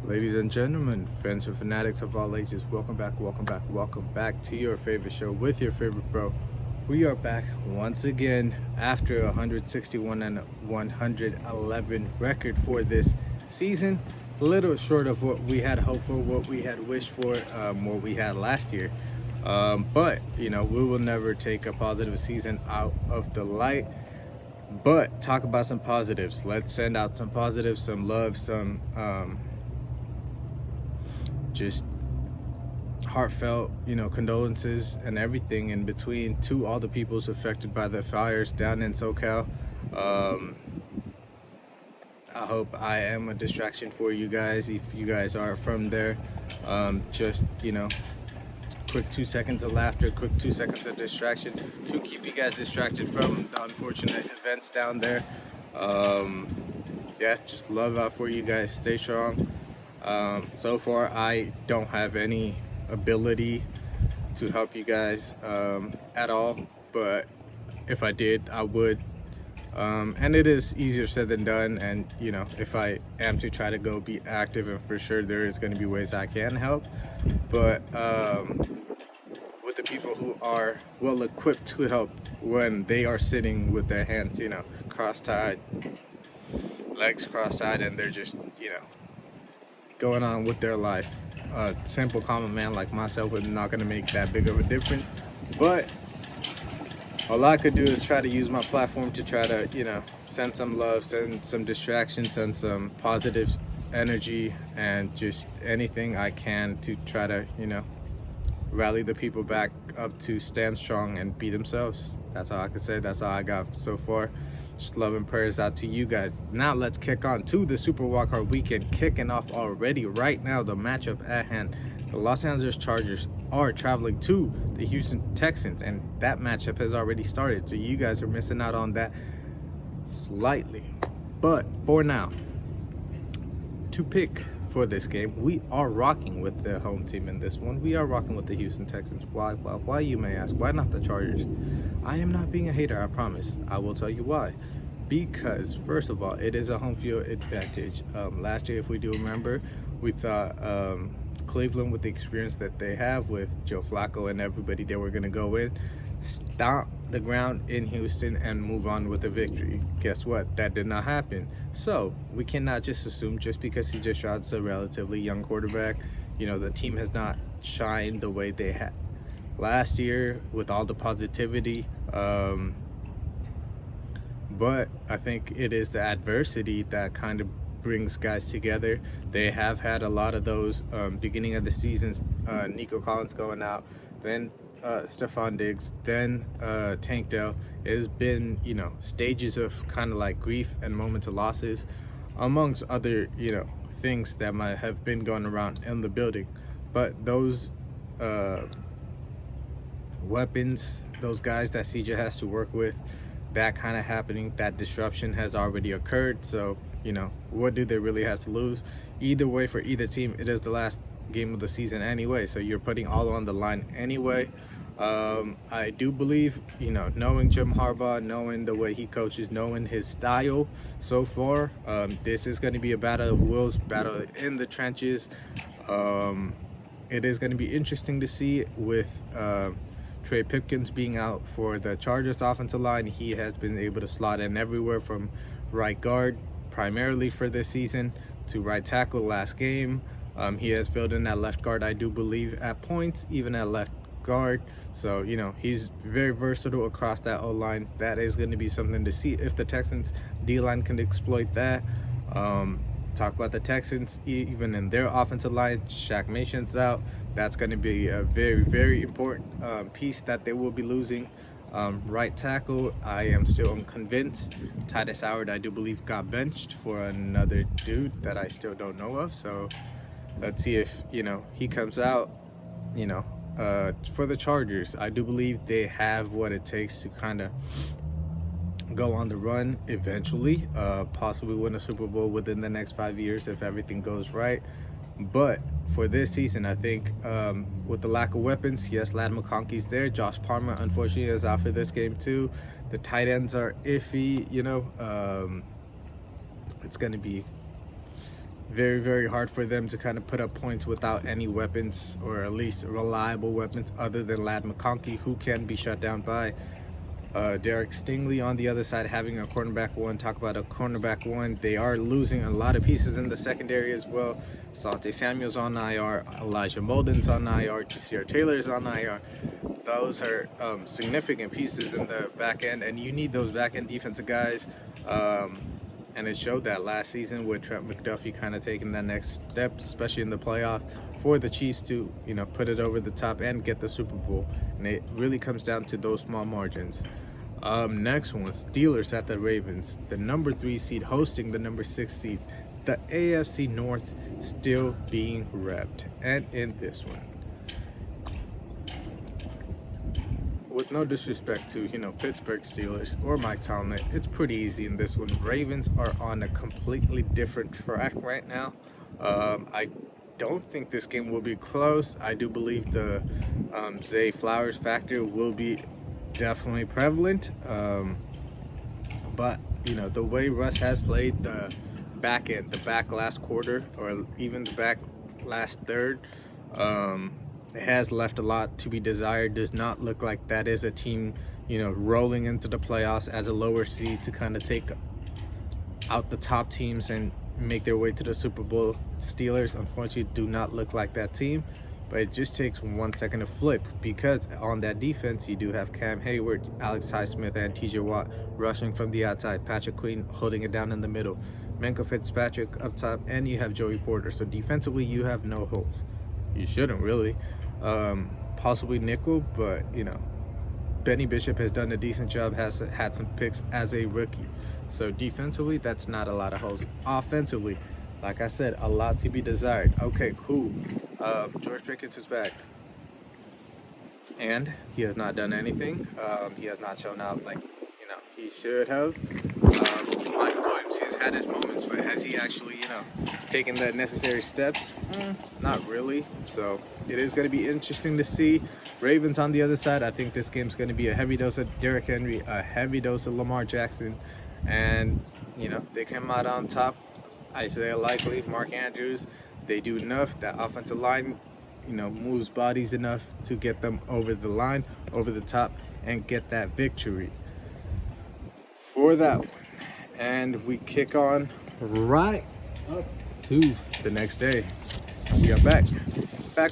Ladies and gentlemen, friends and fanatics of all ages, welcome back to your favorite show with your favorite bro. We are back once again after 161 and 111 record for this season. A little short of what we had hoped for, what we had wished for, what we had last year. But, we will never take a positive season out of the light. But talk about some positives. Let's send out some positives, some love, some just heartfelt, condolences and everything in between to all the peoples affected by the fires down in SoCal. I hope I am a distraction for you guys if you guys are from there. Just, quick 2 seconds of laughter, quick 2 seconds of distraction to keep you guys distracted from the unfortunate events down there. Just love out for you guys. Stay strong. So far, I don't have any ability to help you guys at all, but if I did, I would. And it is easier said than done, and if I am to try to go be active, and for sure there is going to be ways I can help, but with the people who are well equipped to help when they are sitting with their hands cross-tied, legs cross-tied, and they're just going on with their life. A simple common man like myself is not going to make that big of a difference, but all I could do is try to use my platform to try to send some love, send some distraction, send some positive energy, and just anything I can to try to rally the people back up to stand strong and be themselves. That's all I could say. That's all I got so far. Just love and prayers out to you guys. Now let's kick on to the Super Wildcard weekend, kicking off already right now. The matchup at hand, the Los Angeles Chargers are traveling to the Houston Texans, and that matchup has already started, so you guys are missing out on that slightly. But for now, to pick for this game, we are rocking with the home team in this one. We are rocking with the Houston Texans. Why, you may ask? Why not the Chargers? I am not being a hater, I promise. I will tell you why. Because, first of all, it is a home field advantage. Last year, if we do remember, we thought Cleveland, with the experience that they have with Joe Flacco and everybody, they were going to go in, stomp the ground in Houston, and move on with a victory. Guess what? That did not happen. So we cannot just assume just because he just shot a relatively young quarterback, the team has not shined the way they had last year with all the positivity. But I think it is the adversity that kind of brings guys together. They have had a lot of those beginning of the season. Nico Collins going out, then Stephon Diggs, then Tank Dell. It has been stages of kind of like grief and moments of losses, amongst other things that might have been going around in the building. But those weapons, those guys that CJ has to work with, that kind of happening, that disruption has already occurred. So what do they really have to lose? Either way, for either team, it is the last game of the season anyway, so you're putting all on the line anyway. I do believe, knowing Jim Harbaugh, knowing the way he coaches, knowing his style so far, this is going to be a battle of wills, battle in the trenches. It is going to be interesting to see with Trey Pipkins being out for the Chargers offensive line. He has been able to slot in everywhere from right guard, primarily for this season, to right tackle last game. He has filled in at left guard, I do believe, at points, even at left guard. So, he's very versatile across that O-line. That is going to be something to see if the Texans D-line can exploit that. Talk about the Texans, even in their offensive line, Shaq Mason's out. That's going to be a very, very important piece that they will be losing. Right tackle, I am still unconvinced. Titus Howard, I do believe, got benched for another dude that I still don't know of. So let's see if, he comes out, for the Chargers. I do believe they have what it takes to kind of go on the run eventually, possibly win a Super Bowl within the next 5 years if everything goes right. But for this season, I think with the lack of weapons, yes, Ladd McConkey's there. Josh Palmer, unfortunately, is out for this game too. The tight ends are iffy, It's going to be very, very hard for them to kind of put up points without any weapons, or at least reliable weapons other than Ladd McConkey, who can be shut down by Derek Stingley on the other side, having a cornerback one. Talk about a cornerback one. They are losing a lot of pieces in the secondary as well. Asante Samuel's on IR, Elijah Molden's on IR, Jasir Taylor's on IR. Those are significant pieces in the back end, and you need those back end defensive guys. And it showed that last season with Trent McDuffie kind of taking that next step, especially in the playoffs, for the Chiefs to, put it over the top and get the Super Bowl. And it really comes down to those small margins. Next one, Steelers at the Ravens. The number 3 seed hosting the number 6 seeds. The AFC North still being repped. And in this one, with no disrespect to, Pittsburgh Steelers or Mike Tomlin, it's pretty easy in this one. Ravens are on a completely different track right now. I don't think this game will be close. I do believe the Zay Flowers factor will be definitely prevalent. But, the way Russ has played the back end, the back last quarter, or even the back last third, it has left a lot to be desired. Does not look like that is a team, rolling into the playoffs as a lower seed to kind of take out the top teams and make their way to the Super Bowl. Steelers, unfortunately, do not look like that team. But it just takes 1 second to flip, because on that defense, you do have Cam Hayward, Alex Highsmith, and TJ Watt rushing from the outside. Patrick Queen holding it down in the middle. Minkah Fitzpatrick up top, and you have Joey Porter. So defensively, you have no holes. You shouldn't really. Possibly nickel, but Benny Bishop has done a decent job, has had some picks as a rookie. So defensively, that's not a lot of holes. Offensively, like I said, a lot to be desired. Okay, cool. George Pickens is back, and he has not done anything. He has not shown out like he should have. Mike Williams has had his moments, but has he actually taken the necessary steps? Not really. So it is going to be interesting to see. Ravens on the other side, I think this game's going to be a heavy dose of Derrick Henry, a heavy dose of Lamar Jackson, and they come out on top. Isaiah Likely, Mark Andrews, they do enough. That offensive line, moves bodies enough to get them over the line, over the top, and get that victory for that one. And we kick on right up to the next day. We are back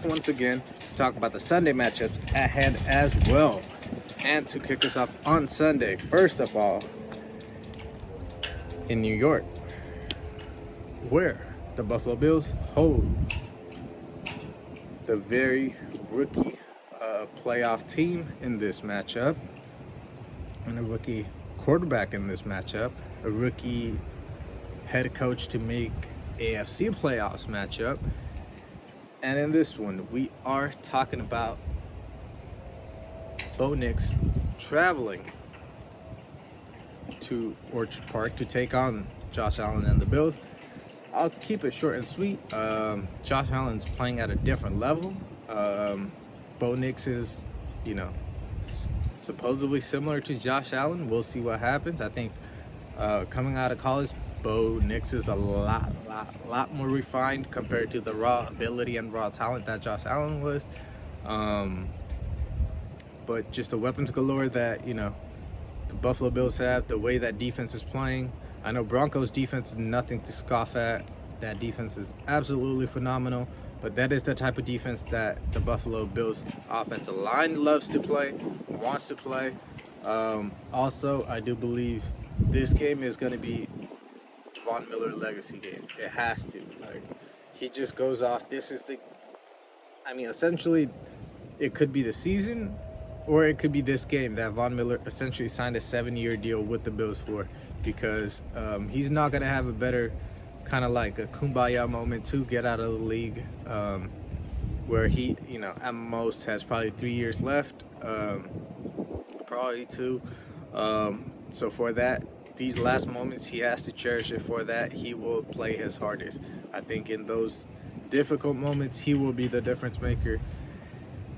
once again to talk about the Sunday matchups at hand as well. And to kick us off on Sunday, first of all, in New York, where the Buffalo Bills hold the very rookie playoff team in this matchup, and a rookie quarterback in this matchup, a rookie head coach to make AFC playoffs matchup. And in this one, we are talking about Bo Nix traveling to Orchard Park to take on Josh Allen and the Bills. I'll keep it short and sweet. Josh Allen's playing at a different level. Bo Nix is, supposedly similar to Josh Allen. We'll see what happens. I think coming out of college, Bo Nix is a lot more refined compared to the raw ability and raw talent that Josh Allen was. But just the weapons galore that, the Buffalo Bills have, the way that defense is playing. I know Broncos defense is nothing to scoff at. That defense is absolutely phenomenal. But that is the type of defense that the Buffalo Bills offensive line loves to play, wants to play. Also, I do believe this game is going to be Von Miller legacy game. It has to. He just goes off. This is essentially, it could be the season, or it could be this game that Von Miller essentially signed a 7-year deal with the Bills for, because he's not going to have a better kind of like a kumbaya moment to get out of the league, where he, at most has probably 3 years left, probably 2. So for that, these last moments, he has to cherish it. For that, he will play his hardest. I think in those difficult moments, he will be the difference maker.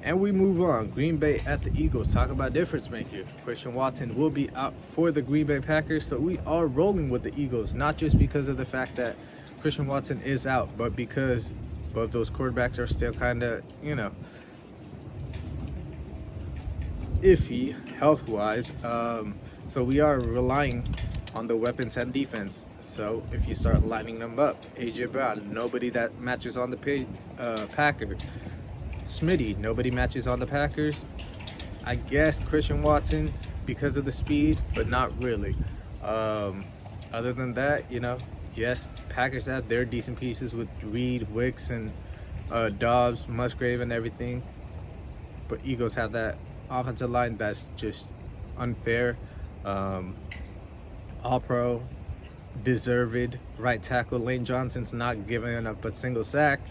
And we move on. Green Bay at the Eagles. Talk about difference maker. Christian Watson will be out for the Green Bay Packers. So we are rolling with the Eagles, not just because of the fact that Christian Watson is out, but because both those quarterbacks are still kind of, iffy health-wise, so we are relying on the weapons and defense. So if you start lining them up, AJ Brown, nobody that matches on the Packers. Smitty, nobody matches on the Packers. I guess Christian Watson because of the speed, but not really. Other than that, yes, Packers have their decent pieces with Reed, Wicks, and Dobbs, Musgrave, and everything. But Eagles have that offensive line that's just unfair. All-Pro, deserved right tackle Lane Johnson's not giving up a single sack.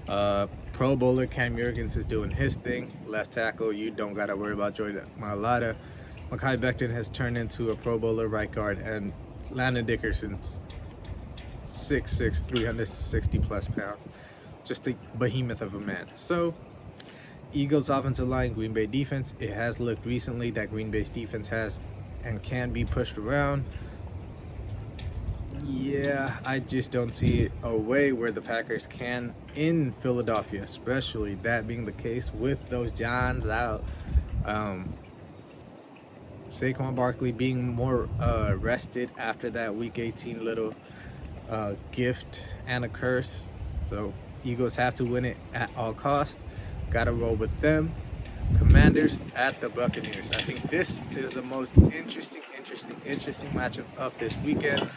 Pro Bowler Cam Jurgens is doing his thing. Left tackle, you don't got to worry about Jordan Mailata. Mekhi Becton has turned into a Pro Bowler right guard, and Landon Dickerson's 6'6", 360-plus pounds. Just a behemoth of a man. So, Eagles offensive line, Green Bay defense. It has looked recently that Green Bay's defense has and can be pushed around. Yeah, I just don't see a way where the Packers can in Philadelphia, especially that being the case with those Johns out. Saquon Barkley being more rested after that Week 18 little gift and a curse. So Eagles have to win it at all costs. Got to roll with them. Commanders at the Buccaneers. I think this is the most interesting matchup of this weekend.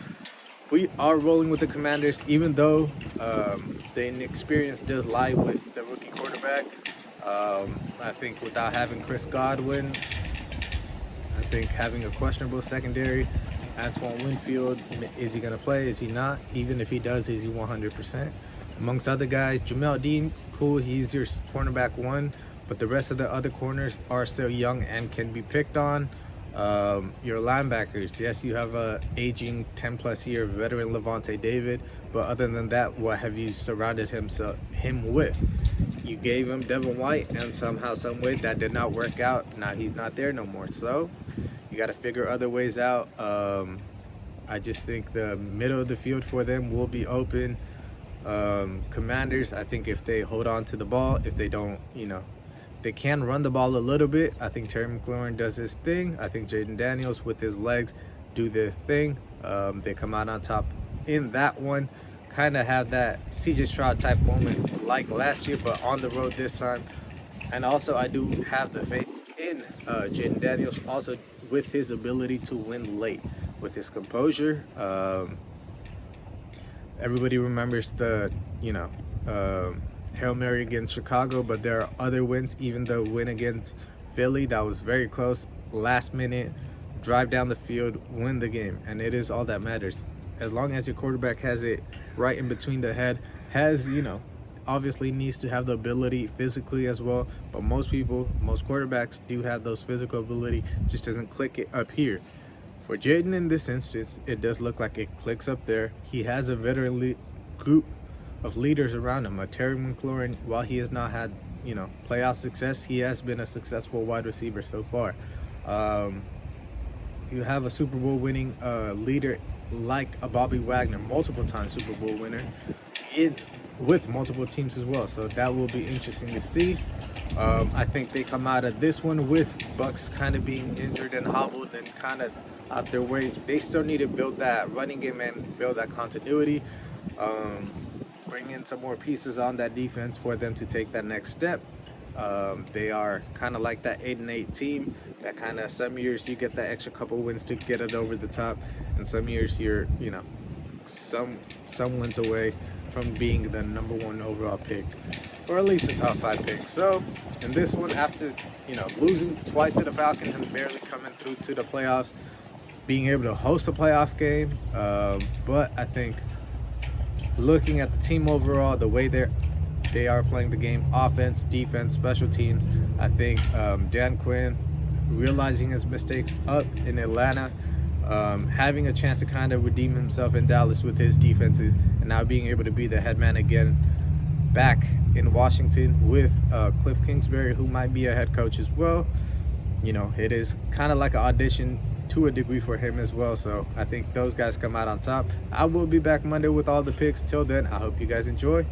We are rolling with the Commanders, even though the inexperience does lie with the rookie quarterback. I think without having Chris Godwin, I think having a questionable secondary, Antoine Winfield, is he going to play? Is he not? Even if he does, is he 100%? Amongst other guys, Jamel Dean, cool, he's your cornerback one, but the rest of the other corners are still young and can be picked on. Your linebackers, yes, you have a aging 10-plus year veteran Levante David, but other than that, what have you surrounded him with? You gave him Devin White, and somehow, some way, that did not work out. Now he's not there no more, so you got to figure other ways out. I just think the middle of the field for them will be open. Commanders, I think if they hold on to the ball, if they don't, they can run the ball a little bit. I think Terry McLaurin does his thing. I think Jaden Daniels with his legs do their thing. They come out on top in that one. Kind of have that CJ Stroud type moment like last year, but on the road this time. And also I do have the faith in Jaden Daniels also with his ability to win late, with his composure. Everybody remembers the, Hail Mary against Chicago, but there are other wins, even the win against Philly that was very close, last minute, drive down the field, win the game, and it is all that matters. As long as your quarterback has it right in between the head, obviously needs to have the ability physically as well, but most quarterbacks do have those physical ability, just doesn't click it up here. For Jaden in this instance, it does look like it clicks up there. He has a veteran group of leaders around him. Terry McLaurin, while he has not had, playoff success, he has been a successful wide receiver so far. You have a Super Bowl winning leader like a Bobby Wagner, multiple time Super Bowl winner, with multiple teams as well. So that will be interesting to see. I think they come out of this one with Bucks kind of being injured and hobbled and kind of out their way. They still need to build that running game and build that continuity. Bring in some more pieces on that defense for them to take that next step. They are kind of like that 8-8 team that kind of some years you get that extra couple wins to get it over the top, and some years you're some wins away from being the number one overall pick, or at least a top 5 pick. So in this one, after losing twice to the Falcons and barely coming through to the playoffs, being able to host a playoff game, but I think looking at the team overall, the way they are playing the game, offense, defense, special teams, I think Dan Quinn realizing his mistakes up in Atlanta, having a chance to kind of redeem himself in Dallas with his defenses, and now being able to be the head man again back in Washington with Cliff Kingsbury, who might be a head coach as well. It is kind of like an audition to a degree for him as well. So I think those guys come out on top. I will be back Monday with all the picks. Till then, I hope you guys enjoy.